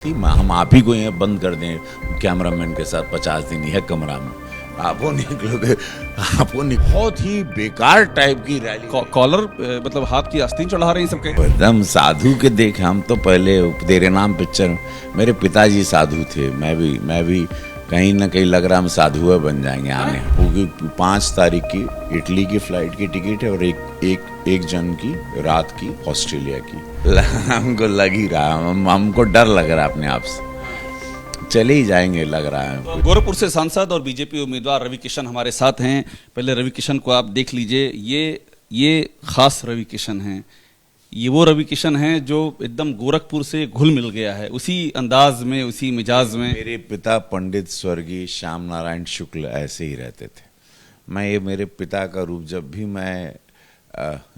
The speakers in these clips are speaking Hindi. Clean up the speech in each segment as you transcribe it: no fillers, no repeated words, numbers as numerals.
हम आप ही को यहाँ बंद कर दें कैमरामैन के साथ 50 दिन है कमरा में, आप वो निकलोगे, आप वो बहुत ही बेकार टाइप की रैली। कॉलर मतलब हाथ की आस्तीन चढ़ा रहे हैं सबके। एकदम साधु के देखे हम तो पहले तेरे नाम पिक्चर, मेरे पिताजी साधु थे, मैं भी कहीं ना कहीं लग रहा हम साधु बन जाएंगे आने, क्योंकि 5 तारीख की इटली की फ्लाइट की टिकट है और एक जन की रात की ऑस्ट्रेलिया की। हमको लग ही रहा, हमको डर लग रहा अपने आप से, चले ही जाएंगे लग रहा है। तो गोरखपुर से सांसद और बीजेपी उम्मीदवार रवि किशन हमारे साथ हैं। पहले रवि किशन को आप देख लीजिए, ये खास रवि किशन हैं। ये वो रवि किशन हैं जो एकदम गोरखपुर से घुल मिल गया है, उसी अंदाज में, उसी मिजाज में। मेरे पिता पंडित स्वर्गीय श्याम नारायण शुक्ल ऐसे ही रहते थे। मैं ये मेरे पिता का रूप, जब भी मैं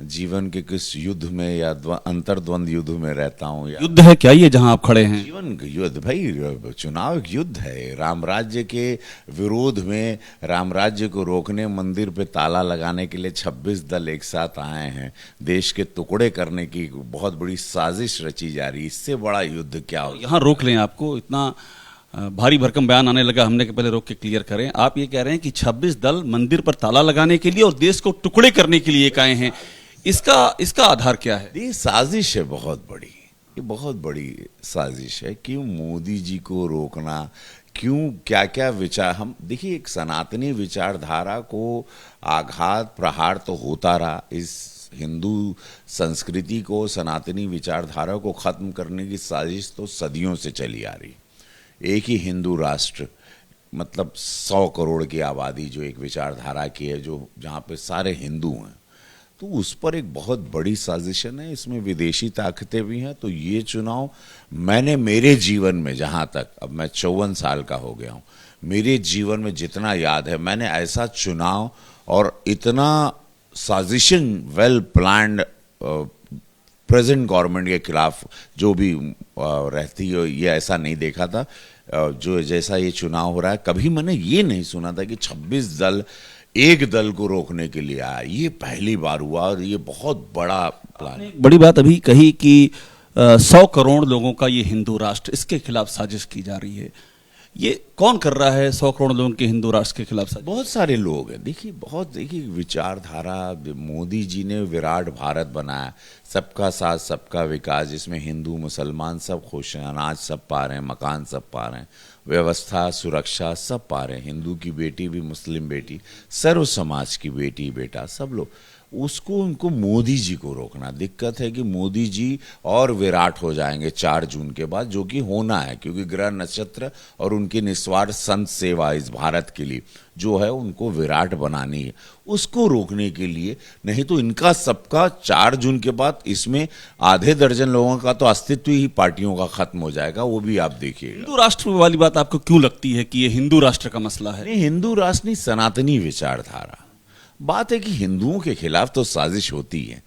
जीवन के किस युद्ध में या अंतर्द्वंद युद्ध में रहता हूँ, या युद्ध है क्या ये जहां आप खड़े हैं? जीवन का युद्ध भाई, चुनाव एक युद्ध है। राम राज्य के विरोध में, राम राज्य को रोकने, मंदिर पे ताला लगाने के लिए 26 दल एक साथ आए हैं। देश के टुकड़े करने की बहुत बड़ी साजिश रची जा रही है। इससे बड़ा युद्ध क्या हो? यहाँ रोक लें, आपको इतना भारी भरकम बयान आने लगा, हमने के पहले रोक के क्लियर करें। आप ये कह रहे हैं कि 26 दल मंदिर पर ताला लगाने के लिए और देश को टुकड़े करने के लिए आए हैं। इसका आधार क्या है? ये साजिश है बहुत बड़ी, ये बहुत बड़ी साजिश है। क्यों मोदी जी को रोकना, क्यों क्या क्या विचार, हम देखिए एक सनातनी विचारधारा को आघात प्रहार तो होता रहा। इस हिंदू संस्कृति को, सनातनी विचारधारा को खत्म करने की साजिश तो सदियों से चली आ रही। एक ही हिंदू राष्ट्र, मतलब 100 करोड़ की आबादी जो एक विचारधारा की है, जो जहाँ पे सारे हिंदू हैं, तो उस पर एक बहुत बड़ी साजिशन है। इसमें विदेशी ताकतें भी हैं। तो ये चुनाव मैंने मेरे जीवन में, जहाँ तक अब मैं 54 साल का हो गया हूँ, मेरे जीवन में जितना याद है, मैंने ऐसा चुनाव और इतना साजिशन वेल प्लान्ड प्रेजेंट गवर्नमेंट के खिलाफ जो भी रहती है, ये ऐसा नहीं देखा था जो जैसा ये चुनाव हो रहा है। कभी मैंने ये नहीं सुना था कि 26 दल एक दल को रोकने के लिए आया। ये पहली बार हुआ और ये बहुत बड़ा प्लान है। बड़ी बात अभी कही कि 100 करोड़ लोगों का ये हिंदू राष्ट्र, इसके खिलाफ साजिश की जा रही है। ये कौन कर रहा है 100 करोड़ लोगों के हिंदू राष्ट्र के खिलाफ साजिश? बहुत सारे लोग हैं। देखिए विचारधारा, मोदी जी ने विराट भारत बनाया, सबका साथ सबका विकास, जिसमें हिंदू मुसलमान सब खुश हैं, अनाज सब पा रहे हैं, मकान सब पा रहे हैं, व्यवस्था सुरक्षा सब पा रहे हैं। हिंदू की बेटी भी मुस्लिम बेटी, सर्व समाज की बेटी बेटा सब लोग, उसको उनको मोदी जी को रोकना। दिक्कत है कि मोदी जी और विराट हो जाएंगे 4 जून के बाद, जो कि होना है, क्योंकि ग्रह नक्षत्र और उनकी निस्वार्थ संत सेवा इस भारत के लिए जो है, उनको विराट बनानी है। उसको रोकने के लिए, नहीं तो इनका सबका 4 जून के बाद इसमें आधे दर्जन लोगों का तो अस्तित्व ही पार्टियों का खत्म हो जाएगा। वो भी आप देखिएगा। हिंदू राष्ट्र वाली बात आपको क्यों लगती है कि ये हिंदू राष्ट्र का मसला है? नहीं, हिंदू राष्ट्र नहीं, सनातनी विचारधारा। बात है कि हिंदुओं के खिलाफ तो साजिश होती है,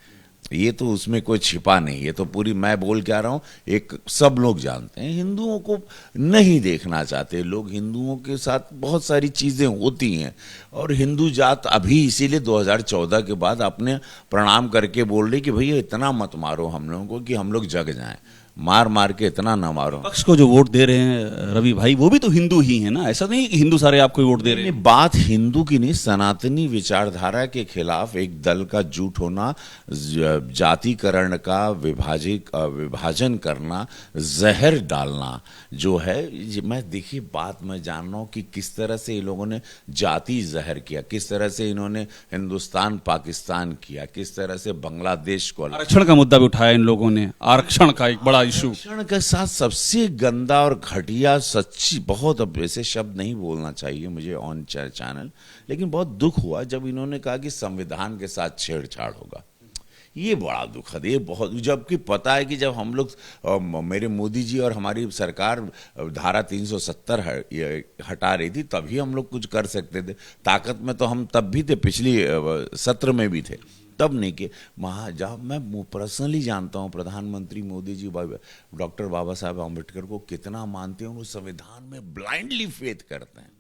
ये तो उसमें कोई छिपा नहीं। ये तो पूरी, मैं बोल क्या रहा हूँ, एक सब लोग जानते हैं। हिंदुओं को नहीं देखना चाहते लोग, हिंदुओं के साथ बहुत सारी चीज़ें होती हैं। और हिंदू जात अभी इसीलिए 2014 के बाद अपने प्रणाम करके बोल रही कि भैया इतना मत मारो हम लोगों को कि हम लोग जग जाएं, मार मार के इतना ना मारो। पक्ष को जो वोट दे रहे हैं रवि भाई, वो भी तो हिंदू ही है ना, ऐसा नहीं कि हिंदू सारे आपको वोट दे रहे हैं। बात हिंदू की नहीं, सनातनी विचारधारा के खिलाफ एक दल का झूठ होना, जातिकरण का विभाजन करना, जहर डालना जो है। मैं देखिए बात मैं जान रहा हूँ कि किस तरह से इन लोगों ने जाति जहर किया, किस तरह से इन्होंने हिंदुस्तान पाकिस्तान किया, किस तरह से बांग्लादेश को। आरक्षण का मुद्दा भी उठाया इन लोगों ने, आरक्षण का एक बड़ा इशू। आरक्षण के साथ सबसे गंदा और घटिया, सच्ची, बहुत, अब ऐसे शब्द नहीं बोलना चाहिए मुझे ऑन चैनल, लेकिन बहुत दुख हुआ जब इन्होंने कहा कि संविधान के साथ छेड़छाड़ होगा। ये बड़ा दुखद, ये बहुत, जबकि पता है कि जब हम लोग, मेरे मोदी जी और हमारी सरकार धारा 370 हटा रही थी, तभी हम लोग कुछ कर सकते थे। ताकत में तो हम तब भी थे, पिछली सत्र में भी थे, तब नहीं कि जब मैं पर्सनली जानता हूँ प्रधानमंत्री मोदी जी डॉक्टर बाबा साहब अम्बेडकर को कितना मानते हैं, वो संविधान में ब्लाइंडली फेथ करते हैं।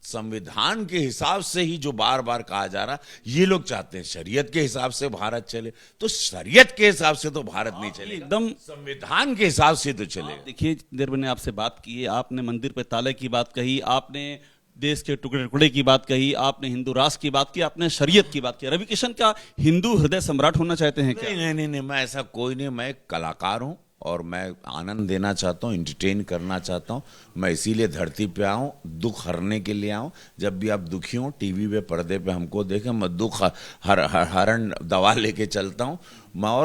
संविधान के हिसाब से ही जो बार बार कहा जा रहा, ये लोग चाहते हैं शरीयत के हिसाब से भारत चले, तो शरीयत के हिसाब से तो भारत नहीं चलेगा, एकदम संविधान के हिसाब से तो चलेगा। देखिए, देर मैंने आपसे बात की है, आपने मंदिर पे ताले की बात कही, आपने देश के टुकड़े टुकड़े की बात कही, आपने हिंदू राष्ट्र की बात की, आपने शरीयत की बात की। रवि किशन क्या हिंदू हृदय सम्राट होना चाहते हैं क्या? नहीं, मैं ऐसा कोई नहीं, मैं एक कलाकार हूं और मैं आनंद देना चाहता हूं, एंटरटेन करना चाहता हूं। मैं इसीलिए धरती पे आऊं, दुख हरने के लिए आऊं। जब भी आप दुखी हो, टीवी पे पर्दे पे हमको देखें, मैं दुख हरण दवा लेके चलता हूं।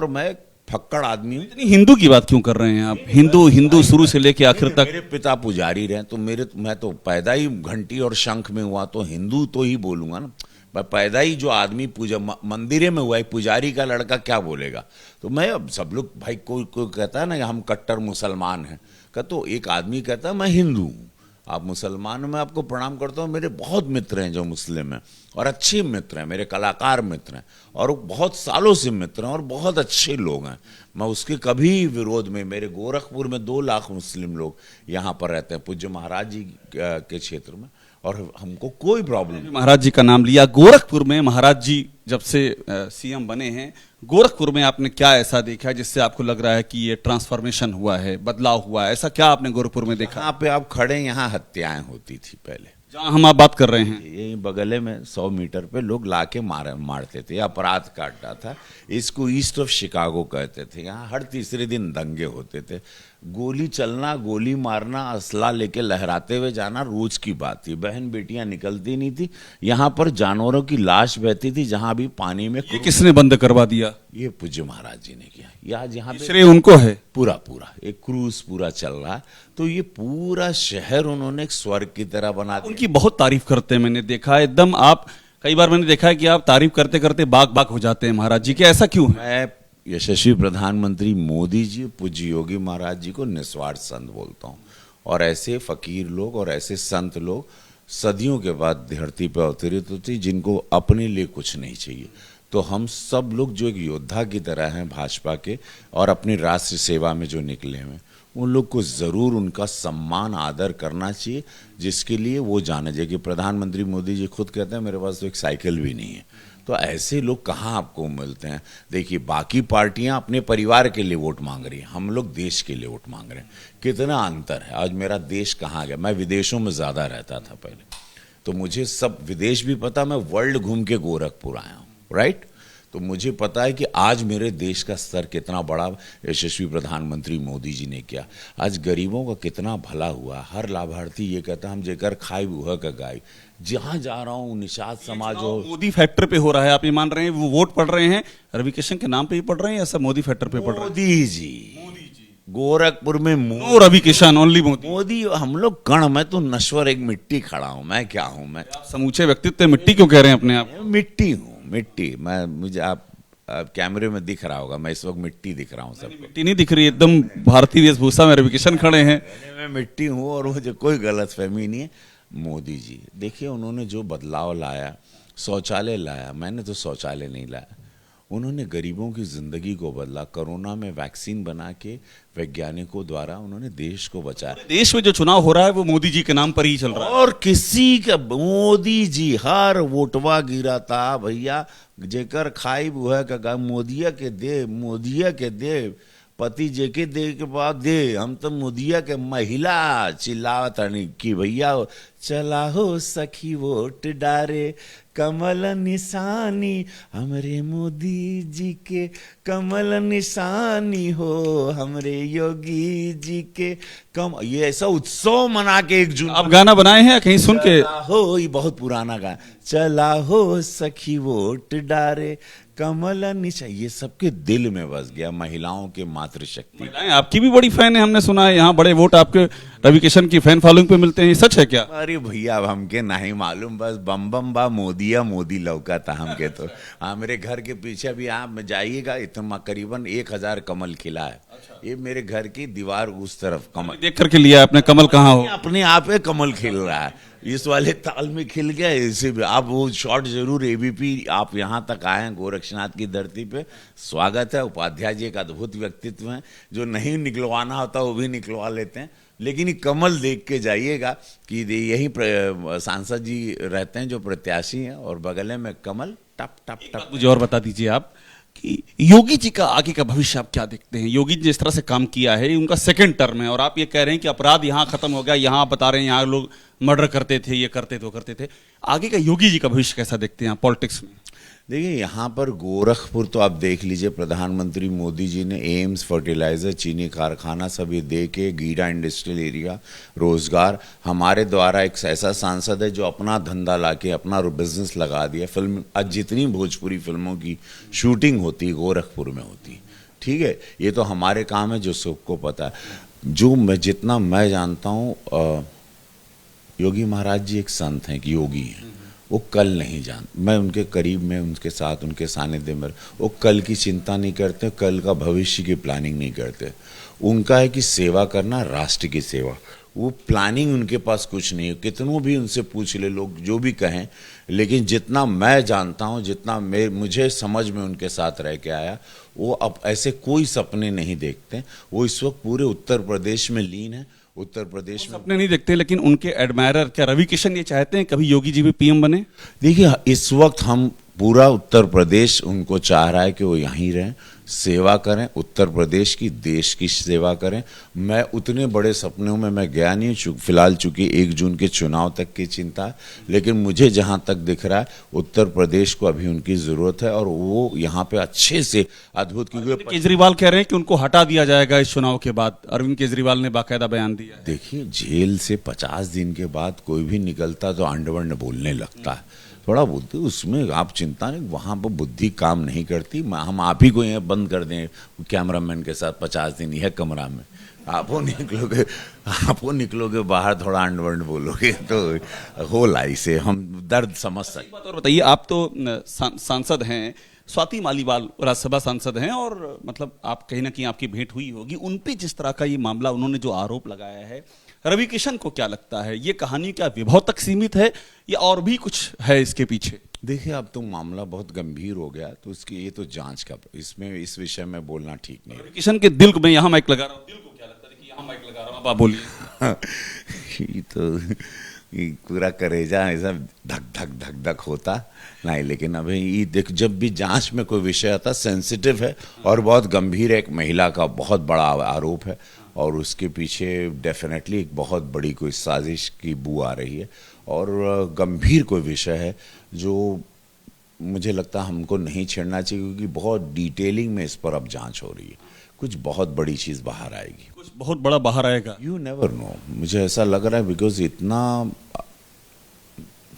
मैं फक्कड़ आदमी हूं। इतनी हिंदू की बात क्यों कर रहे हैं आप? हिंदू शुरू से लेके आखिर तक। मेरे पिता पुजारी रहे, तो मैं तो पैदा ही घंटी और शंख में हुआ, तो हिंदू तो ही बोलूंगा ना। मैं पैदा ही जो आदमी पूजा मंदिरे में हुआ है, पुजारी का लड़का क्या बोलेगा? तो मैं, अब सब लोग भाई, कोई कहता है ना कि हम कट्टर मुसलमान हैं, तो एक आदमी कहता है मैं हिंदू हूँ। आप मुसलमान, मैं आपको प्रणाम करता हूँ। मेरे बहुत मित्र हैं जो मुस्लिम हैं और अच्छे मित्र हैं, मेरे कलाकार मित्र हैं और बहुत सालों से मित्र हैं और बहुत अच्छे लोग हैं। मैं उसके कभी विरोध में, मेरे गोरखपुर में 2 लाख मुस्लिम लोग यहाँ पर रहते हैं, पूज्य महाराज जी के क्षेत्र में, और हमको कोई प्रॉब्लम नहीं। महाराज जी का नाम लिया, गोरखपुर में महाराज जी जब से सीएम बने हैं, गोरखपुर में आपने क्या ऐसा देखा है जिससे आपको लग रहा है कि ये ट्रांसफॉर्मेशन हुआ है, बदलाव हुआ है? ऐसा क्या आपने गोरखपुर में देखा? यहाँ पे आप खड़े, यहाँ हत्याएं होती थी पहले, जहां हम आप बात कर रहे हैं, यही बगले में 100 मीटर पे लोग लाके मारते थे, अपराध का अड्डा था। इसको ईस्ट ऑफ शिकागो कहते थे। यहाँ हर तीसरे दिन दंगे होते थे, गोली चलना, गोली मारना, असला लेके लहराते हुए जाना रोज की बात थी। बहन बेटियां निकलती नहीं थी, यहाँ पर जानवरों की लाश बहती थी, जहां भी पानी में। ये किसने बंद करवा दिया? ये पूज्य महाराज जी ने किया। यहाँ पे श्रेय उनको है। पूरा एक क्रूज पूरा चल रहा है, तो ये पूरा शहर उन्होंने एक स्वर्ग की तरह बना दिया। उनकी बहुत तारीफ करते हैं, मैंने देखा है एकदम। आप कई बार मैंने देखा है कि आप तारीफ करते करते बाग हो जाते हैं महाराज जी के, ऐसा क्यों है? मैं यशस्वी प्रधानमंत्री मोदी जी, पूज्य योगी महाराज जी को निस्वार्थ संत बोलता हूँ, और ऐसे फकीर लोग और ऐसे संत लोग सदियों के बाद धरती पर अवतरित होती, जिनको अपने लिए कुछ नहीं चाहिए। तो हम सब लोग जो एक योद्धा की तरह हैं भाजपा के, और अपनी राष्ट्र सेवा में जो निकले हैं, उन लोग को ज़रूर उनका सम्मान आदर करना चाहिए, जिसके लिए वो जाना चाहिए। कि प्रधानमंत्री मोदी जी खुद कहते हैं मेरे पास तो एक साइकिल भी नहीं है। तो ऐसे लोग कहाँ आपको मिलते हैं? देखिए, बाकी पार्टियां अपने परिवार के लिए वोट मांग रही हैं, हम लोग देश के लिए वोट मांग रहे हैं। कितना अंतर है। आज मेरा देश कहाँ गया? मैं विदेशों में ज़्यादा रहता था पहले, तो मुझे सब विदेश भी पता। मैं वर्ल्ड घूम के गोरखपुर आया हूँ, राइट? तो मुझे पता है कि आज मेरे देश का स्तर कितना बड़ा यशस्वी प्रधानमंत्री मोदी जी ने किया। आज गरीबों का कितना भला हुआ। हर लाभार्थी ये कहता हम जेकर खाई वह का गाय। जहां जा रहा हूं, निषाद समाज हो। मोदी फैक्टर पे हो रहा है, आप ये मान रहे हैं? वो वोट पड़ रहे हैं रवि किशन के नाम पे ही पड़ रहे हैं, या सब मोदी फैक्टर पे पड़ रहे हैं? मोदी जी गोरखपुर में नो रवि किशन, ओनली मोदी। हम लोग कण, मैं तो नश्वर एक मिट्टी खड़ा हूं। मैं क्या हूं? मैं समूचे व्यक्तित्व मिट्टी क्यों कह रहे हैं अपने आप? मिट्टी हूं, मिट्टी। मुझे आप कैमरे में दिख रहा होगा, मैं इस वक्त मिट्टी दिख रहा हूँ सबको। मिट्टी नहीं दिख रही, एकदम भारतीय वेशभूषा में रवि किशन खड़े हैं। मैं मिट्टी हूँ और मुझे कोई गलतफहमी नहीं है। मोदी जी देखिए, उन्होंने जो बदलाव लाया, शौचालय लाया। मैंने तो शौचालय नहीं लाया, उन्होंने गरीबों की जिंदगी को बदला। कोरोना में वैक्सीन बना के वैज्ञानिकों द्वारा उन्होंने देश को बचाया। देश में जो चुनाव हो रहा है वो मोदी जी के नाम पर ही चल रहा है, और किसी का मोदी जी हर वोटवा गिरा था भैया। जेकर खाई बुआ का मोदिया के दे, मोदिया के दे, पति जे के दे के बाद दे। हम तो मोदिया के महिला चिल्लावत कि भैया चला हो सखी वोट डारे, कमल निशानी हमरे मोदी जी के, कमल निशानी हो हमरे योगी जी के। ये ऐसा उत्सव मना के 1 जून। आप गाना बनाए हैं कहीं सुन के? हो, ये बहुत पुराना गाना। चला हो सखी वोट डारे, कमल निशा। ये सबके दिल में बस गया, महिलाओं के मातृशक्ति। महिलाएं आपकी भी बड़ी फैन है, हमने सुना है। यहाँ बड़े वोट आपके रवि किशन की फैन फॉलोइंग पे मिलते हैं, सच है क्या? अरे भैया, अब हमके नहीं मालूम, बस बम बम बा मोदिया मोदी लौका था हमके तो। हाँ, मेरे घर के पीछे भी आप जाइएगा, इतना करीबन 1000 कमल खिला है। ये मेरे घर की दीवार उस तरफ कमल देख करके लिया आपने, कमल कहाँ हो? अपने आप है कमल खिल रहा है, इस वाले ताल में खिल गया। इसे भी आप वो शॉट जरूर, एबीपी आप यहाँ तक आए हैं गोरक्षनाथ की धरती पे, स्वागत है। उपाध्याय जी एक अद्भुत व्यक्तित्व हैं, जो नहीं निकलवाना होता वो भी निकलवा लेते हैं। लेकिन ये कमल देख के जाइएगा कि यही सांसद जी रहते हैं जो प्रत्याशी हैं, और बगल में कमल टप टप टप। मुझे और बता दीजिए आप कि योगी जी का आगे का भविष्य आप क्या देखते हैं? योगी जी जिस तरह से काम किया है, उनका सेकंड टर्म है और आप ये कह रहे हैं कि अपराध यहाँ खत्म हो गया, यहाँ आप बता रहे हैं यहाँ लोग मर्डर करते थे, ये करते थे, वो करते थे। आगे का योगी जी का भविष्य कैसा देखते हैं पॉलिटिक्स में? देखिए यहाँ पर गोरखपुर तो आप देख लीजिए, प्रधानमंत्री मोदी जी ने एम्स, फर्टिलाइजर, चीनी कारखाना सब ये दे के, गीडा इंडस्ट्रियल एरिया, रोजगार, हमारे द्वारा एक ऐसा सांसद है जो अपना धंधा लाके अपना बिजनेस लगा दिया। फिल्म आज जितनी भोजपुरी फिल्मों की शूटिंग होती गोरखपुर में होती, ठीक है, ये तो हमारे काम है जो सबको पता है। जो जितना मैं जानता हूँ, योगी महाराज जी एक संत हैं कि योगी हैं, वो कल नहीं जानते। मैं उनके करीब में, उनके साथ, उनके सानिध्य में, वो कल की चिंता नहीं करते, कल का भविष्य की प्लानिंग नहीं करते। उनका है कि सेवा करना, राष्ट्र की सेवा। वो प्लानिंग उनके पास कुछ नहीं है, कितनों भी उनसे पूछ ले लोग जो भी कहें, लेकिन जितना मैं जानता हूँ, जितना मुझे समझ में उनके साथ रह के आया, वो अब ऐसे कोई सपने नहीं देखते। वो इस वक्त पूरे उत्तर प्रदेश में लीन है। उत्तर प्रदेश में सपने नहीं देखते, लेकिन उनके एडमायरर क्या रवि किशन ये चाहते हैं कभी योगी जी भी पीएम बने? देखिए इस वक्त हम पूरा उत्तर प्रदेश उनको चाह रहा है कि वो यहीं रहें, सेवा करें, उत्तर प्रदेश की, देश की सेवा करें। मैं उतने बड़े सपनों में मैं गया नहीं, फिलहाल चूंकि 1 जून के चुनाव तक की चिंता है, लेकिन मुझे जहां तक दिख रहा है उत्तर प्रदेश को अभी उनकी जरूरत है और वो यहाँ पे अच्छे से अद्भुत। क्योंकि केजरीवाल कह रहे हैं कि उनको हटा दिया जाएगा इस चुनाव के बाद। अरविंद केजरीवाल ने बाकायदा बयान दिया है। देखिए जेल से 50 दिन के बाद कोई भी निकलता तो अंडवंड बोलने लगता है, थोड़ा बुद्धि उसमें आप चिंता नहीं, वहाँ पर बुद्धि काम नहीं करती। हम आप ही को यहाँ बंद कर दें कैमरामैन के साथ 50 दिन यह कमरा में, आप वो निकलोगे बाहर, थोड़ा अंडवंड बोलोगे तो हो लाई से हम दर्द समझ सकते। और बताइए, आप तो सांसद हैं, स्वाति मालीवाल राज्यसभा सांसद हैं, और मतलब आप कहीं ना कहीं आपकी भेंट हुई होगी। उन पे जिस तरह का ये मामला, उन्होंने जो आरोप लगाया है, रवि किशन को क्या लगता है, ये कहानी क्या विभव तक सीमित है या और भी कुछ है इसके पीछे? देखिए अब तो मामला बहुत गंभीर हो गया, तो इसकी ये तो जांच का, इसमें इस विषय में बोलना ठीक नहीं। रवि किशन के दिल को, मैं यहाँ माइक लगा रहा हूँ, दिल को क्या लगता है कि यहाँ माइक लगा रहा हूँ, आप बोलिए। ये तो पूरा करेजा ऐसा धक धक धक धक होता नहीं, लेकिन अभी ये देख, जब भी जांच में कोई विषय आता, सेंसिटिव है और बहुत गंभीर है, एक महिला का बहुत बड़ा आरोप है और उसके पीछे डेफिनेटली एक बहुत बड़ी कोई साजिश की बू आ रही है और गंभीर कोई विषय है जो मुझे लगता है हमको नहीं छेड़ना चाहिए, क्योंकि बहुत डिटेलिंग में इस पर अब जांच हो रही है। कुछ बहुत बड़ी चीज बाहर आएगी, कुछ बहुत बड़ा बाहर आएगा, यू नेवर नो। मुझे ऐसा लग रहा है, बिकॉज इतना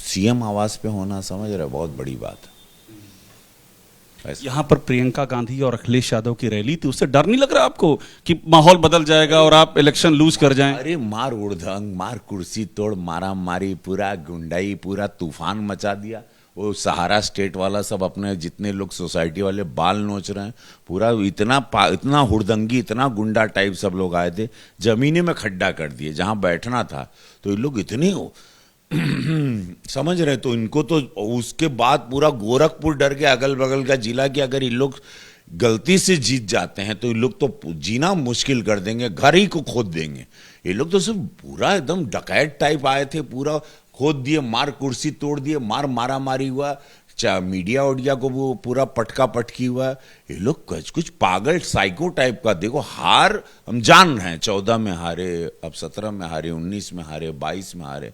सीएम आवास पे होना, समझ रहे, बहुत बड़ी बात है। यहाँ पर प्रियंका गांधी और अखिलेश यादव की रैली थी, उससे डर नहीं लग रहा आपको कि माहौल बदल जाएगा और आप इलेक्शन लूज कर जाएं? अरे मार उड़दंग, मार कुर्सी तोड़, मारा मारी, पूरा गुंडाई, पूरा तूफान मचा दिया। वो सहारा स्टेट वाला सब अपने जितने लोग सोसाइटी वाले बाल नोच रहे हैं, पूरा इतना हुड़दंगी, इतना गुंडा टाइप सब लोग आए थे, जमीने में खड्डा कर दिए जहां बैठना था। तो ये लोग इतने समझ रहे, तो इनको तो उसके बाद पूरा गोरखपुर डर के, अगल बगल का जिला, कि अगर ये लोग गलती से जीत जाते हैं तो ये लोग तो जीना मुश्किल कर देंगे, घर ही को खोद देंगे। ये लोग तो सिर्फ पूरा एकदम डकैत टाइप आए थे, पूरा खोद दिए, मार कुर्सी तोड़ दिए, मारा मारी हुआ, मीडिया ओडिया को वो पूरा पटका पटकी हुआ। ये लोग कुछ पागल साइको टाइप का। देखो हार हम जान रहे हैं, 14 में हारे, अब 17 में हारे, 19 में हारे, 22 में हारे,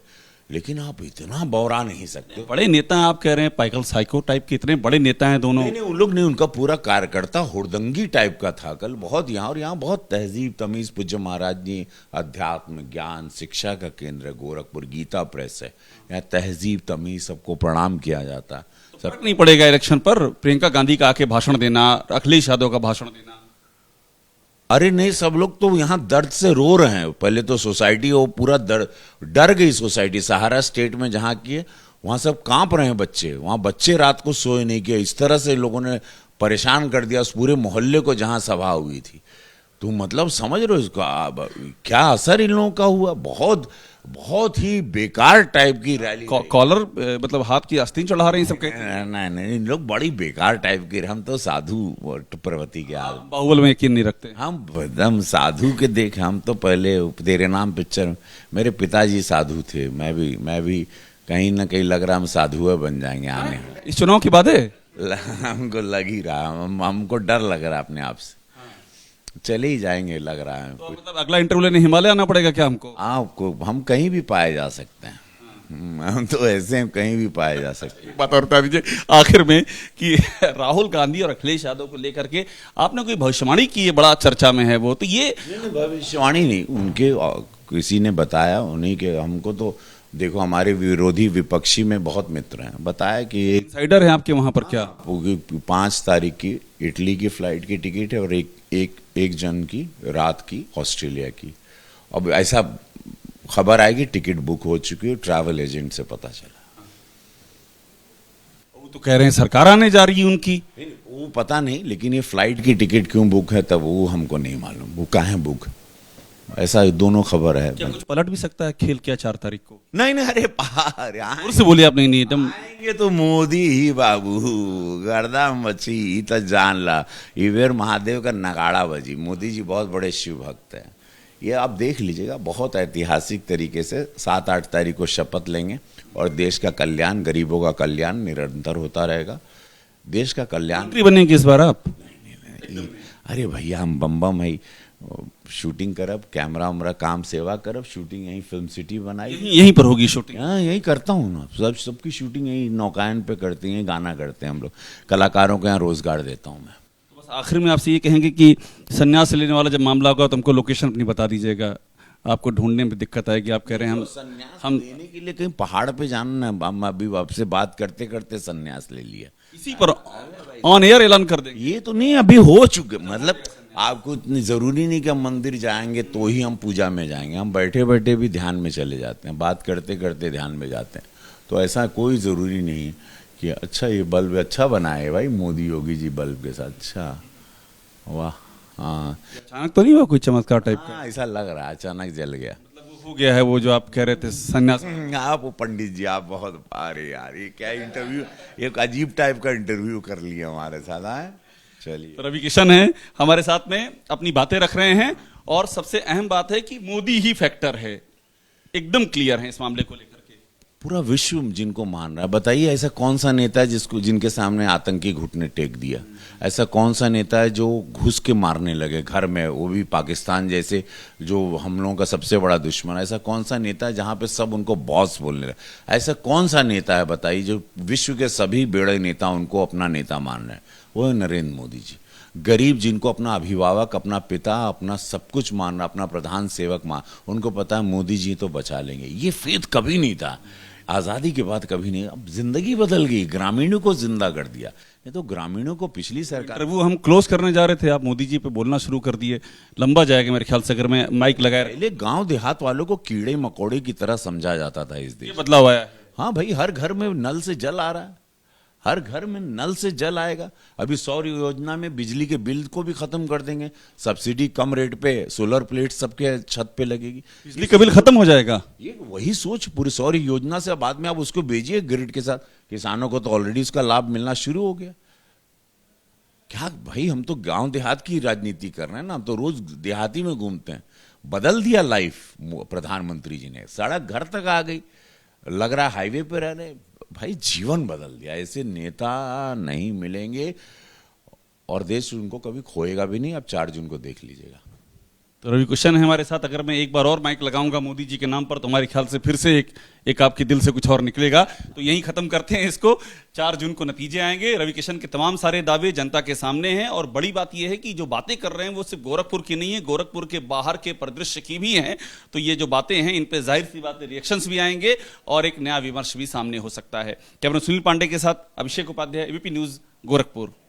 लेकिन आप इतना बौरा नहीं सकते। बड़े नेता हैं, आप कह रहे हैं पाइकल साइको टाइप के, इतने बड़े नेता हैं दोनों। नहीं, उन लोग नहीं, उनका पूरा कार्यकर्ता हुड़दंगी टाइप का था कल बहुत यहाँ, और यहाँ बहुत तहजीब तमीज। पूज्य महाराज जी अध्यात्म ज्ञान शिक्षा का केंद्र है गोरखपुर, गीता प्रेस है, यहाँ तहजीब तमीज सबको प्रणाम किया जाता है। फर्क नहीं पड़ेगा इलेक्शन पर प्रियंका गांधी का आके भाषण देना, अखिलेश यादव का भाषण देना? अरे नहीं, सब लोग तो यहाँ दर्द से रो रहे हैं। पहले तो सोसाइटी वो पूरा डर गई सोसाइटी, सहारा स्टेट में जहाँ की है वहाँ सब कांप रहे हैं बच्चे, वहाँ बच्चे रात को सोए नहीं, किया इस तरह से लोगों ने परेशान कर दिया उस पूरे मोहल्ले को जहाँ सभा हुई थी। तो मतलब समझ रहे हो इसको क्या असर इन लोगों का हुआ। बहुत बहुत ही बेकार टाइप की रैली रही। कॉलर मतलब हाथ की आस्तीन चढ़ा रहे हैं सब कहते हैं। नहीं नहीं, इन लोग बड़ी बेकार टाइप की। हम तो साधु प्रवृत्ति के आदमी, बाहुबल में यकीन नहीं रखते। हम एकदम साधु के देख। हम तो पहले तेरे नाम पिक्चर, मेरे पिताजी साधु थे, मैं भी कहीं ना कहीं लग रहा हम साधु बन जाएंगे आने। इस चुनाव की बात है, हमको लग ही रहा, हमको डर लग रहा अपने आप से। चले ही जाएंगे लग रहा है। तो मतलब अगला इंटरव्यू लेने हिमालय आना पड़ेगा क्या हमको? आपको हम कहीं भी पाए जा सकते हैं। हम तो ऐसे हैं, कहीं भी पाए जा सकते हैं। बात और बता दीजिए आखिर में कि राहुल गांधी और अखिलेश यादव को लेकर के आपने कोई भविष्यवाणी की है, बड़ा चर्चा में है वो, तो ये भविष्यवाणी नहीं, उनके किसी ने बताया उन्हीं के। हमको तो देखो हमारे विरोधी विपक्षी में बहुत मित्र हैं, बताया कि इनसाइडर है आपके वहां पर क्या? 5 तारीख की इटली की फ्लाइट की टिकट है और एक जन की रात की ऑस्ट्रेलिया की। अब ऐसा खबर आएगी टिकट बुक हो चुकी है, ट्रैवल एजेंट से पता चला। वो तो कह रहे हैं सरकार आने जा रही है उनकी। वो पता नहीं, लेकिन ये फ्लाइट की टिकट क्यों बुक है तब वो हमको नहीं मालूम, वो कहाँ है बुक। ऐसा दोनों खबर है। क्या कुछ पलट भी सकता है खेल क्या 4 तारीख को? नहीं नहीं, अरे पार जोर से बोलिए आप। नहीं एकदम आएंगे तो मोदी ही बाबू, गर्दा मची तो जान ला। इवेर महादेव का नगाड़ा बजी। मोदी जी बहुत बड़े शिव भक्त हैं। ये आप देख लीजिएगा, बहुत ऐतिहासिक तरीके से 7-8 तारीख को शपथ लेंगे और देश का कल्याण, गरीबों का कल्याण निरंतर होता रहेगा। देश का कल्याण। मंत्री बनेंगे इस बार आप? नहीं, अरे भैया हम बम है, शूटिंग करब, कैमरा उमरा काम सेवा करब, शूटिंग यहीं फिल्म सिटी बनाई, यहीं पर होगी शूटिंग? हाँ यही करता हूँ ना। सबकी शूटिंग यही नौकायन पे करते हैं, गाना करते हैं हम लोग। कलाकारों को यहाँ रोजगार देता हूँ मैं। बस आखिर में आपसे ये कहेंगे कि संन्यास लेने वाला जब मामला होगा तो हमको लोकेशन अपनी बता दीजिएगा। आपको ढूंढने में दिक्कत आएगी। आप कह रहे हैं हम लेने के लिए कहीं पहाड़ पे जाना ना। हम अभी आपसे बात करते करते संन्यास ले लिया, इसी पर ऑन एयर ऐलान कर देंगे। ये तो नहीं, अभी हो चुके। मतलब आपको इतनी जरूरी नहीं कि हम मंदिर जाएंगे तो ही हम पूजा में जाएंगे। हम बैठे बैठे भी ध्यान में चले जाते हैं, बात करते करते ध्यान में जाते हैं। तो ऐसा कोई ज़रूरी नहीं कि अच्छा ये बल्ब अच्छा बना है भाई मोदी योगी जी बल्ब के साथ। अच्छा वाह, हाँ अचानक तो नहीं हुआ कोई चमत्कार टाइप का? हाँ ऐसा लग रहा है अचानक जल गया। मतलब वो हो गया है वो जो आप कह रहे थे संन्यास। आप वो पंडित जी आप बहुत, अरे यार ये क्या इंटरव्यू, एक अजीब टाइप का इंटरव्यू कर लिया हमारे साथ। आए चलिए, तो रवि किशन है हमारे साथ में, अपनी बातें रख रहे हैं और सबसे अहम बात है कि मोदी ही फैक्टर है, एकदम क्लियर है इस मामले को लेकर के। पूरा विश्व जिनको मान रहा है। बताइए ऐसा कौन सा नेता है जिनके सामने आतंकी घुटने टेक दिया? ऐसा कौन सा नेता है जो घुस के मारने लगे घर में, वो भी पाकिस्तान जैसे जो हम लोगों का सबसे बड़ा दुश्मन? ऐसा कौन सा नेता है जहां पे सब उनको बॉस बोलने लगे? ऐसा कौन सा नेता है बताइए जो विश्व के सभी बड़े नेता उनको अपना नेता मान रहे हैं? वो है नरेंद्र मोदी जी। गरीब जिनको अपना अभिभावक, अपना पिता, अपना सब कुछ मान रहा, अपना प्रधान सेवक मान, उनको पता है मोदी जी तो बचा लेंगे। ये फेथ कभी नहीं था आज़ादी के बाद, कभी नहीं। अब जिंदगी बदल गई, ग्रामीणों को जिंदा कर दिया। ये तो ग्रामीणों को पिछली सरकार। वो हम क्लोज करने जा रहे थे, आप मोदी जी पे बोलना शुरू कर दिए। लंबा जाएगा मेरे ख्याल से अगर मैं माइक लगाए। पहले गांव देहात वालों को कीड़े मकोड़े की तरह समझा जाता था इस देश। ये बदलाव आया है। हाँ भाई, हर घर में नल से जल आ रहा है, हर घर में नल से जल आएगा। अभी सौर योजना में बिजली के बिल को भी खत्म कर देंगे, सब्सिडी कम रेट पे, सोलर प्लेट सबके छत पे लगेगी, बिजली का बिल खत्म हो जाएगा। ये वही सोच पूरी सौर योजना से। बाद में आप उसको भेजिए ग्रिड के साथ, किसानों को तो ऑलरेडी उसका लाभ मिलना शुरू हो गया। क्या भाई, हम तो गांव देहात की राजनीति कर रहे हैं ना, हम तो रोज देहाती में घूमते हैं। बदल दिया लाइफ प्रधानमंत्री जी ने, सड़क घर तक आ गई, लग रहा हाईवे पे रह रहे भाई, जीवन बदल दिया। ऐसे नेता नहीं मिलेंगे और देश उनको कभी खोएगा भी नहीं। अब 4 जून को देख लीजिएगा। तो रवि किशन है हमारे साथ। अगर मैं एक बार और माइक लगाऊंगा मोदी जी के नाम पर तो हमारे ख्याल से फिर से एक आपके दिल से कुछ और निकलेगा। तो यहीं खत्म करते हैं इसको। 4 जून को नतीजे आएंगे। रवि किशन के तमाम सारे दावे जनता के सामने हैं और बड़ी बात यह है कि जो बातें कर रहे हैं वो सिर्फ गोरखपुर की नहीं है, गोरखपुर के बाहर के परिदृश्य की भी हैं। तो ये जो बातें हैं इन पे जाहिर सी बात है रिएक्शंस भी आएंगे और एक नया विमर्श भी सामने हो सकता है। कैमरा सुनील पांडे के साथ अभिषेक उपाध्याय, एबीपी न्यूज, गोरखपुर।